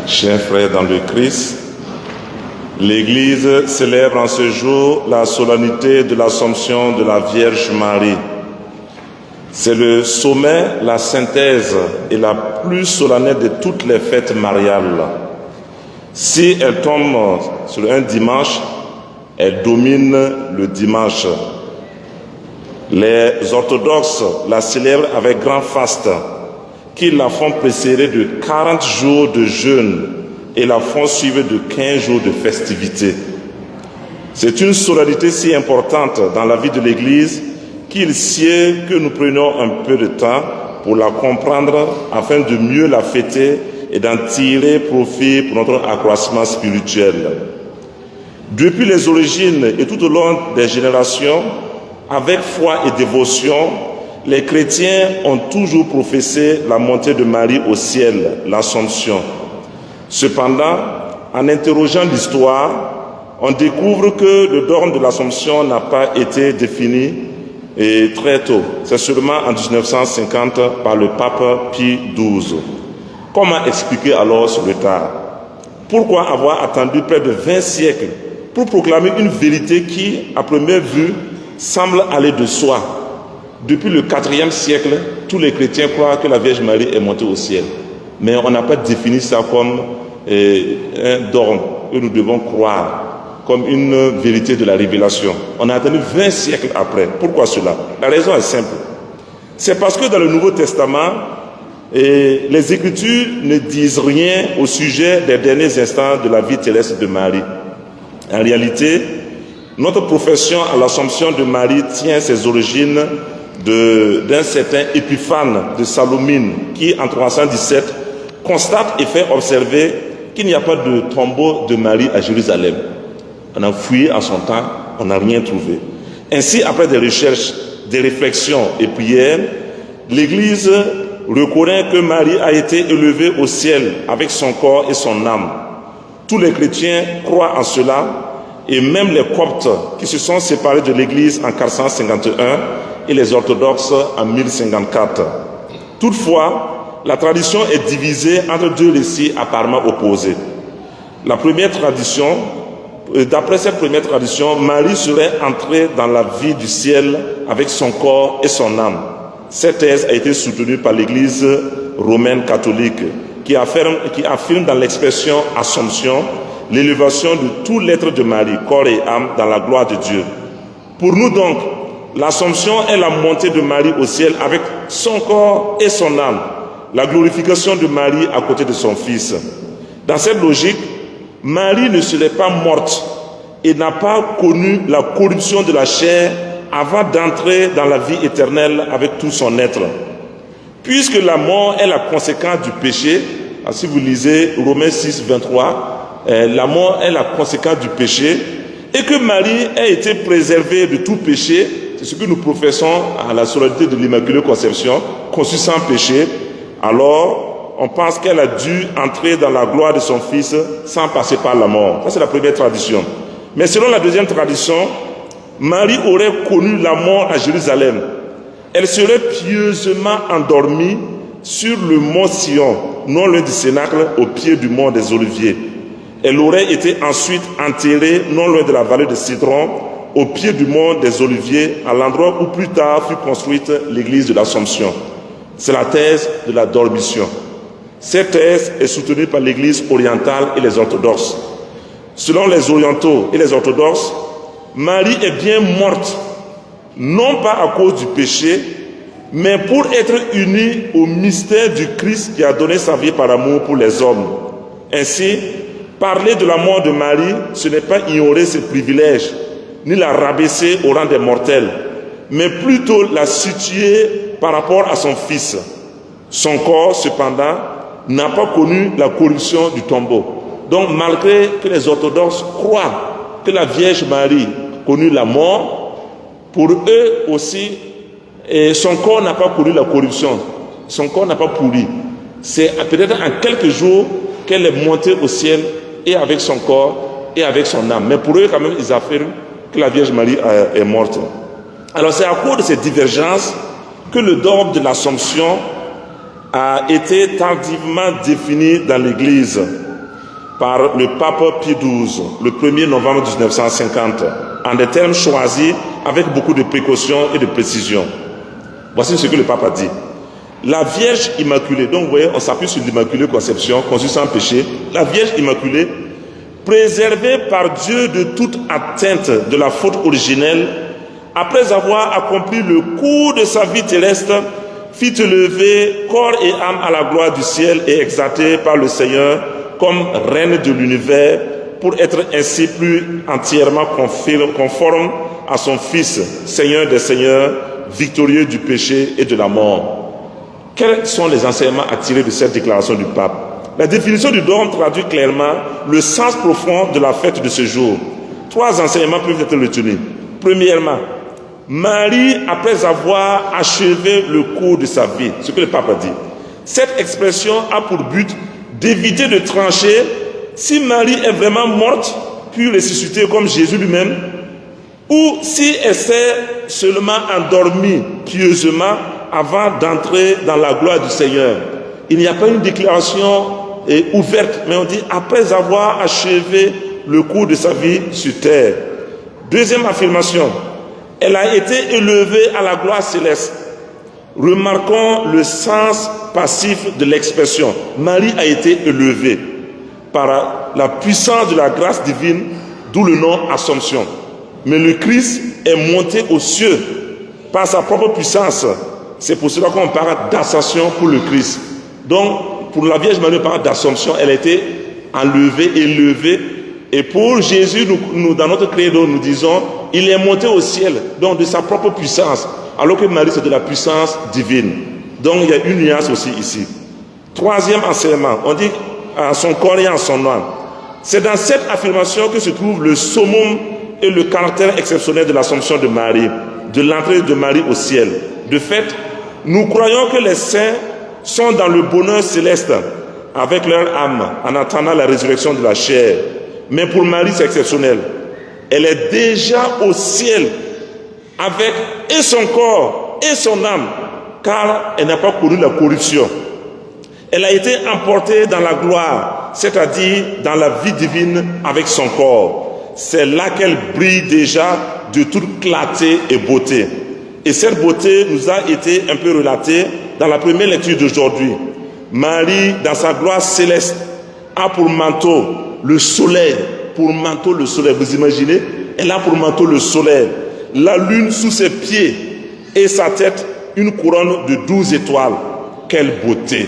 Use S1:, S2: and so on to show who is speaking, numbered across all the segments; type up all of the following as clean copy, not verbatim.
S1: Chers frères dans le Christ, l'Église célèbre en ce jour la solennité de l'Assomption de la Vierge Marie. C'est le sommet, la synthèse et la plus solennelle de toutes les fêtes mariales. Si elle tombe sur un dimanche, elle domine le dimanche. Les orthodoxes la célèbrent avec grand faste, qui la font précéder de 40 jours de jeûne et la font suivre de 15 jours de festivité. C'est une solennité si importante dans la vie de l'Église qu'il sied que nous prenions un peu de temps pour la comprendre afin de mieux la fêter et d'en tirer profit pour notre accroissement spirituel. Depuis les origines et tout au long des générations, avec foi et dévotion, les chrétiens ont toujours professé la montée de Marie au ciel, l'Assomption. Cependant, en interrogeant l'histoire, on découvre que le dogme de l'Assomption n'a pas été défini et très tôt. C'est seulement en 1950 par le pape Pie XII. Comment expliquer alors ce retard? Pourquoi avoir attendu près de 20 siècles pour proclamer une vérité qui, à première vue, semble aller de soi? Depuis le IVe siècle, tous les chrétiens croient que la Vierge Marie est montée au ciel. Mais on n'a pas défini ça comme un dogme que nous devons croire, comme une vérité de la révélation. On a attendu 20 siècles après. Pourquoi cela? La raison est simple. C'est parce que dans le Nouveau Testament, les Écritures ne disent rien au sujet des derniers instants de la vie terrestre de Marie. En réalité, notre profession à l'Assomption de Marie tient ses origines d'un certain Épiphane de Salomine qui, en 317, constate et fait observer qu'il n'y a pas de tombeau de Marie à Jérusalem. On a fouillé en son temps, on n'a rien trouvé. Ainsi, après des recherches, des réflexions et prières, l'Église reconnaît que Marie a été élevée au ciel avec son corps et son âme. Tous les chrétiens croient en cela, et même les Coptes qui se sont séparés de l'Église en 451 et les orthodoxes en 1054. Toutefois, la tradition est divisée entre deux récits apparemment opposés. La première tradition, d'après cette première tradition, Marie serait entrée dans la vie du ciel avec son corps et son âme. Cette thèse a été soutenue par l'Église romaine catholique qui affirme dans l'expression Assomption l'élévation de tout l'être de Marie, corps et âme, dans la gloire de Dieu. Pour nous donc, l'Assomption est la montée de Marie au ciel avec son corps et son âme, la glorification de Marie à côté de son Fils. Dans cette logique, Marie ne serait pas morte et n'a pas connu la corruption de la chair avant d'entrer dans la vie éternelle avec tout son être. Puisque la mort est la conséquence du péché, si vous lisez Romains 6, 23, la mort est la conséquence du péché, et que Marie a été préservée de tout péché, c'est ce que nous professons à la solennité de l'Immaculée Conception, conçue sans péché, alors on pense qu'elle a dû entrer dans la gloire de son Fils sans passer par la mort. Ça, c'est la première tradition. Mais selon la deuxième tradition, Marie aurait connu la mort à Jérusalem. Elle serait pieusement endormie sur le mont Sion, non loin du Cénacle, au pied du mont des Oliviers. Elle aurait été ensuite enterrée non loin de la vallée de Cédron, au pied du mont des Oliviers, à l'endroit où plus tard fut construite l'église de l'Assomption. C'est la thèse de la dormition. Cette thèse est soutenue par l'église orientale et les orthodoxes. Selon les orientaux et les orthodoxes, Marie est bien morte, non pas à cause du péché, mais pour être unie au mystère du Christ qui a donné sa vie par amour pour les hommes. Ainsi, parler de la mort de Marie, ce n'est pas ignorer ses privilèges, ni la rabaisser au rang des mortels, mais plutôt la situer par rapport à son Fils. Son corps, cependant, n'a pas connu la corruption du tombeau. Donc, malgré que les orthodoxes croient que la Vierge Marie connut la mort, pour eux aussi, son corps n'a pas connu la corruption. Son corps n'a pas pourri. C'est peut-être en quelques jours qu'elle est montée au ciel et avec son corps et avec son âme. Mais pour eux, quand même, ils affirment que la Vierge Marie est morte. Alors, c'est à cause de ces divergences que le dogme de l'Assomption a été tardivement défini dans l'Église. par le pape Pie XII, le 1er novembre 1950, en des termes choisis avec beaucoup de précautions et de précision. Voici ce que le pape a dit. La Vierge Immaculée, donc vous voyez, on s'appuie sur l'Immaculée Conception, conçue sans péché, la Vierge Immaculée, préservée par Dieu de toute atteinte de la faute originelle, après avoir accompli le cours de sa vie terrestre, fit élever corps et âme à la gloire du ciel et exaltée par le Seigneur comme reine de l'univers, pour être ainsi plus entièrement conforme à son Fils, Seigneur des Seigneurs, victorieux du péché et de la mort. Quels sont les enseignements à tirer de cette déclaration du pape? La définition du dogme traduit clairement le sens profond de la fête de ce jour. 3 enseignements peuvent être retenus. Premièrement, Marie, après avoir achevé le cours de sa vie, ce que le pape a dit. Cette expression a pour but d'éviter de trancher si Marie est vraiment morte, puis ressuscitée comme Jésus lui-même, ou si elle s'est seulement endormie pieusement avant d'entrer dans la gloire du Seigneur. Il n'y a pas une déclaration ouverte, mais on dit après avoir achevé le cours de sa vie sur terre. Deuxième affirmation, elle a été élevée à la gloire céleste. Remarquons le sens passif de l'expression. Marie a été élevée par la puissance de la grâce divine, d'où le nom Assomption. Mais le Christ est monté aux cieux par sa propre puissance. C'est pour cela qu'on parle d'ascension pour le Christ. Donc, pour la Vierge Marie, on parle d'Assomption. Elle a été enlevée, élevée. Et pour Jésus, nous, dans notre credo, nous disons, il est monté au ciel, donc de sa propre puissance. Alors que Marie, c'est de la puissance divine. Donc, il y a une nuance aussi ici. Troisième enseignement, on dit en son corps et en son âme. C'est dans cette affirmation que se trouve le summum et le caractère exceptionnel de l'Assomption de Marie, de l'entrée de Marie au ciel. De fait, nous croyons que les saints sont dans le bonheur céleste avec leur âme en attendant la résurrection de la chair. Mais pour Marie, c'est exceptionnel. Elle est déjà au ciel avec et son corps et son âme, car elle n'a pas connu la corruption. Elle a été emportée dans la gloire, c'est-à-dire dans la vie divine avec son corps. C'est là qu'elle brille déjà de toute clarté et beauté. Et cette beauté nous a été un peu relatée dans la première lecture d'aujourd'hui. Marie, dans sa gloire céleste, a pour manteau le soleil. Pour manteau le soleil, vous imaginez? Elle a pour manteau le soleil, la lune sous ses pieds et sa tête une couronne de 12 étoiles. Quelle beauté!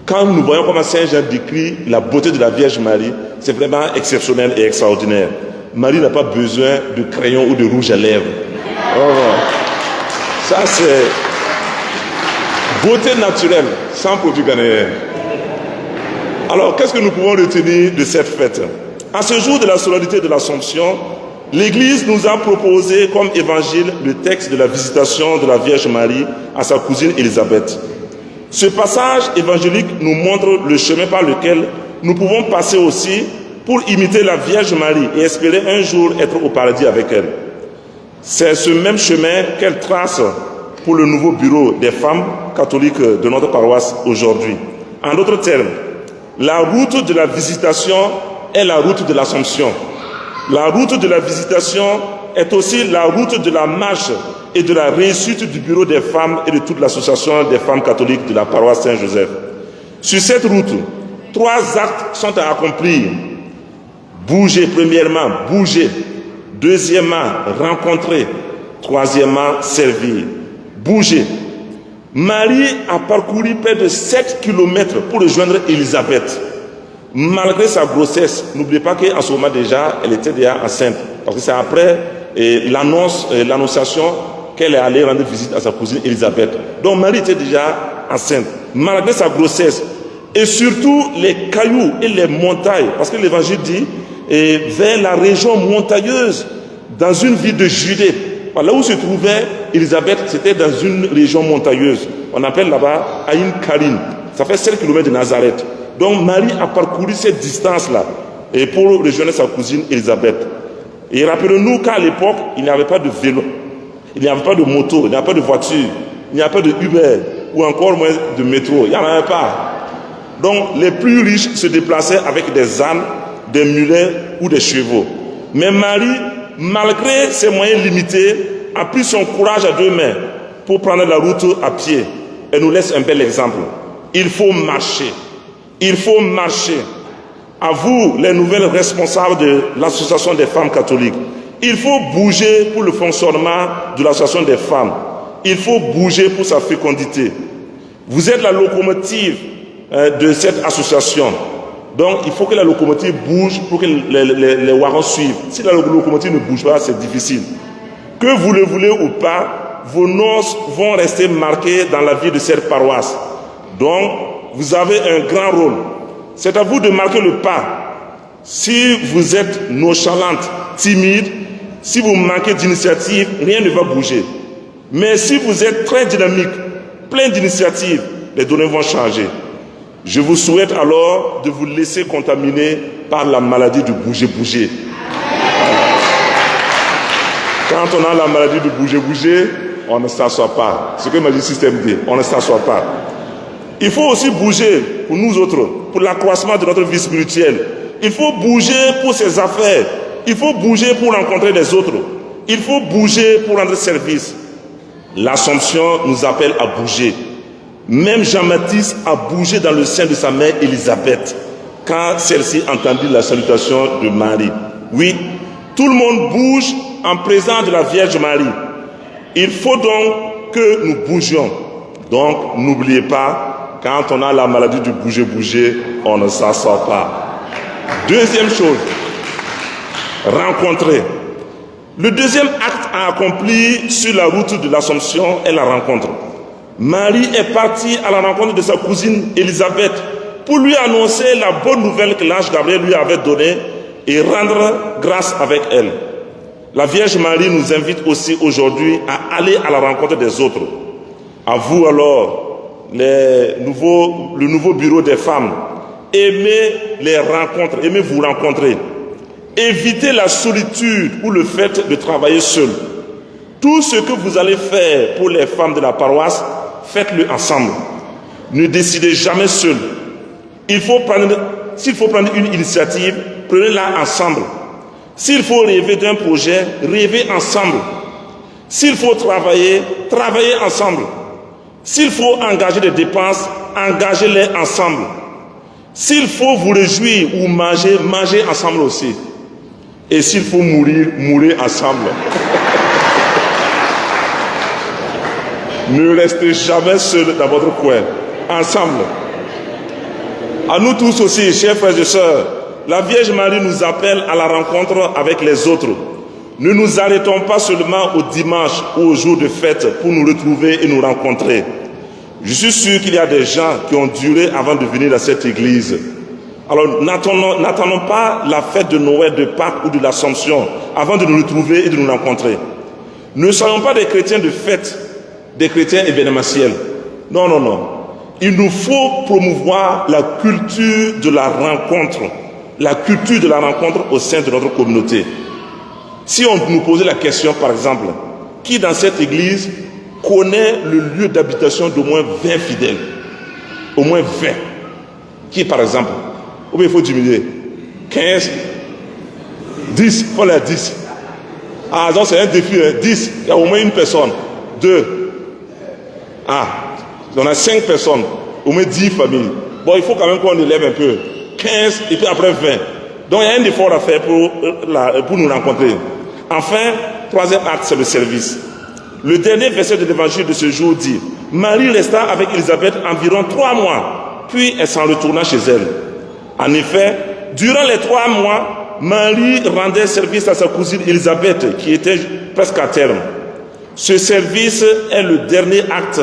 S1: Quand nous voyons comment Saint Jean décrit la beauté de la Vierge Marie, c'est vraiment exceptionnel et extraordinaire. Marie n'a pas besoin de crayon ou de rouge à lèvres. Oh, ça c'est beauté naturelle, sans produit ghanéen. Alors, qu'est-ce que nous pouvons retenir de cette fête? À ce jour de la solennité de l'Assomption, l'Église nous a proposé comme évangile le texte de la visitation de la Vierge Marie à sa cousine Élisabeth. Ce passage évangélique nous montre le chemin par lequel nous pouvons passer aussi pour imiter la Vierge Marie et espérer un jour être au paradis avec elle. C'est ce même chemin qu'elle trace pour le nouveau bureau des femmes catholiques de notre paroisse aujourd'hui. En d'autres termes, la route de la visitation est la route de l'Assomption. La route de la visitation est aussi la route de la marche et de la réussite du bureau des femmes et de toute l'association des femmes catholiques de la paroisse Saint-Joseph. Sur cette route, 3 actes sont à accomplir. Bouger, premièrement, bouger. Deuxièmement, rencontrer. Troisièmement, servir. Bouger. Marie a parcouru près de 7 kilomètres pour rejoindre Élisabeth. Malgré sa grossesse, n'oubliez pas qu'en ce moment déjà, elle était déjà enceinte. Parce que c'est après l'annonciation qu'elle est allée rendre visite à sa cousine Élisabeth. Donc Marie était déjà enceinte. Malgré sa grossesse. Et surtout les cailloux et les montagnes. Parce que l'évangile dit, vers la région montagneuse, dans une ville de Judée. Là où se trouvait Élisabeth, c'était dans une région montagneuse. On appelle là-bas Aïn Karim. Ça fait 7 km de Nazareth. Donc Marie a parcouru cette distance-là et pour rejoindre sa cousine Élisabeth. Et rappelez-nous qu'à l'époque, il n'y avait pas de vélo, il n'y avait pas de moto, il n'y avait pas de voiture, il n'y avait pas de Uber ou encore moins de métro. Il n'y en avait pas. Donc les plus riches se déplaçaient avec des ânes, des mulets ou des chevaux. Mais Marie, malgré ses moyens limités, a pris son courage à deux mains pour prendre la route à pied. Elle nous laisse un bel exemple. Il faut marcher. Il faut marcher. À vous, les nouvelles responsables de l'association des femmes catholiques, il faut bouger pour le fonctionnement de l'association des femmes. Il faut bouger pour sa fécondité. Vous êtes la locomotive de cette association. Donc, il faut que la locomotive bouge pour que les wagons suivent. Si la locomotive ne bouge pas, c'est difficile. Que vous le voulez ou pas, vos noces vont rester marquées dans la vie de cette paroisse. Donc, vous avez un grand rôle. C'est à vous de marquer le pas. Si vous êtes nonchalante, timide, si vous manquez d'initiative, rien ne va bouger. Mais si vous êtes très dynamique, plein d'initiative, les données vont changer. Je vous souhaite alors de vous laisser contaminer par la maladie du bouger-bouger. Quand on a la maladie du bouger-bouger, on ne s'assoit pas. Ce que Magic System dit, on ne s'assoit pas. Il faut aussi bouger pour nous autres, pour l'accroissement de notre vie spirituelle. Il faut bouger pour ses affaires. Il faut bouger pour rencontrer les autres. Il faut bouger pour rendre service. L'Assomption nous appelle à bouger. Même Jean-Baptiste a bougé dans le sein de sa mère Élisabeth quand celle-ci entendit la salutation de Marie. Oui, tout le monde bouge en présence de la Vierge Marie. Il faut donc que nous bougions. Donc, n'oubliez pas, quand on a la maladie du bouger-bouger, on ne s'assoit pas. Deuxième chose, rencontrer. Le deuxième acte à accomplir sur la route de l'Assomption est la rencontre. Marie est partie à la rencontre de sa cousine Élisabeth pour lui annoncer la bonne nouvelle que l'ange Gabriel lui avait donnée et rendre grâce avec elle. La Vierge Marie nous invite aussi aujourd'hui à aller à la rencontre des autres. À vous alors, le nouveau bureau des femmes, aimez les rencontres, aimez vous rencontrer. Évitez la solitude ou le fait de travailler seul. Tout ce que vous allez faire pour les femmes de la paroisse, faites-le ensemble. Ne décidez jamais seul. S'il faut prendre une initiative, prenez-la ensemble. S'il faut rêver d'un projet, rêvez ensemble. S'il faut travailler, travaillez ensemble. S'il faut engager des dépenses, engagez-les ensemble. S'il faut vous réjouir ou manger, mangez ensemble aussi. Et s'il faut mourir, mourez ensemble. Ne restez jamais seul dans votre coin. Ensemble. À nous tous aussi, chers frères et sœurs, la Vierge Marie nous appelle à la rencontre avec les autres. Ne nous arrêtons pas seulement au dimanche ou au jour de fête pour nous retrouver et nous rencontrer. Je suis sûr qu'il y a des gens qui ont duré avant de venir à cette église. Alors n'attendons pas la fête de Noël, de Pâques ou de l'Assomption avant de nous retrouver et de nous rencontrer. Ne soyons pas des chrétiens de fête, des chrétiens événementiels. Non, non, non. Il nous faut promouvoir la culture de la rencontre. La culture de la rencontre au sein de notre communauté. Si on nous posait la question, par exemple, qui dans cette église connaît le lieu d'habitation d'au moins 20 fidèles? Au moins 20. Qui, par exemple? Ou bien il faut diminuer. 15, 10, il faut les 10. Ah, donc c'est un défi, hein. 10, il y a au moins une personne. 2. Ah, on a 5 personnes, au moins 10 familles. Bon, il faut quand même qu'on élève un peu. 15 et puis après 20. Donc il y a un effort à faire pour nous rencontrer. Enfin, troisième acte, c'est le service. Le dernier verset de l'évangile de ce jour dit: Marie resta avec Élisabeth environ 3 mois, puis elle s'en retourna chez elle. En effet, durant les 3 mois, Marie rendait service à sa cousine Élisabeth, qui était presque à terme. Ce service est le dernier acte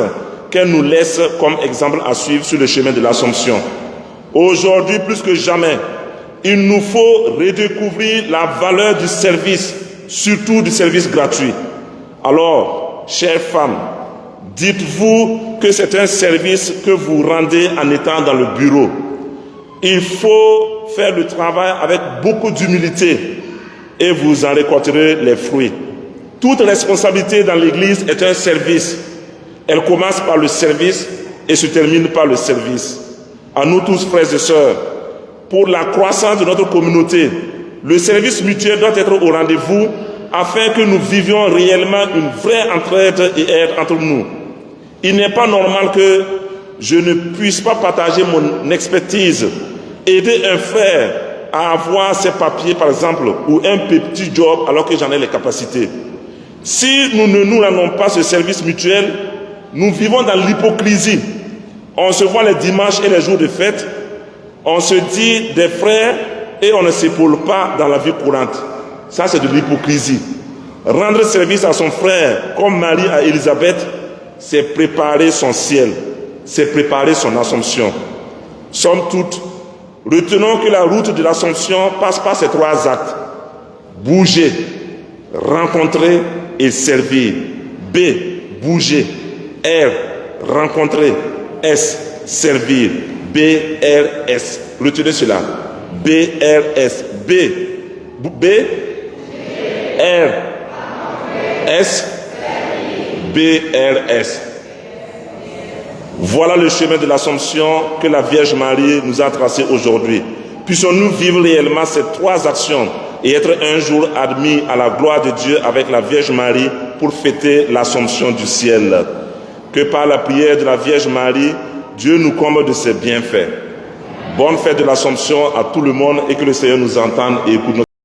S1: qu'elle nous laisse comme exemple à suivre sur le chemin de l'Assomption. Aujourd'hui, plus que jamais, il nous faut redécouvrir la valeur du service, surtout du service gratuit. Alors, chères femmes, dites-vous que c'est un service que vous rendez en étant dans le bureau. Il faut faire le travail avec beaucoup d'humilité et vous en récolterez les fruits. Toute responsabilité dans l'Église est un service. Elle commence par le service et se termine par le service. À nous tous, frères et sœurs, pour la croissance de notre communauté, le service mutuel doit être au rendez-vous afin que nous vivions réellement une vraie entraide et aide entre nous. Il n'est pas normal que je ne puisse pas partager mon expertise, aider un frère à avoir ses papiers par exemple, ou un petit job alors que j'en ai les capacités. Si nous ne nous rendons pas ce service mutuel, nous vivons dans l'hypocrisie. On se voit les dimanches et les jours de fête, on se dit des frères et on ne s'épaule pas dans la vie courante. Ça, c'est de l'hypocrisie. Rendre service à son frère, comme Marie à Élisabeth, c'est préparer son ciel, c'est préparer son assomption. Somme toute, retenons que la route de l'assomption passe par ces 3 actes. Bouger, rencontrer et servir. B, bouger. R, rencontrer. S, servir. B-R-S. Retenez cela. B-R-S. B. B. R. S. B-R-S. Voilà le chemin de l'Assomption que la Vierge Marie nous a tracé aujourd'hui. Puissions-nous vivre réellement ces 3 actions et être un jour admis à la gloire de Dieu avec la Vierge Marie pour fêter l'Assomption du ciel. Que par la prière de la Vierge Marie, Dieu nous comble de ses bienfaits. Bonne fête de l'Assomption à tout le monde et que le Seigneur nous entende et écoute notre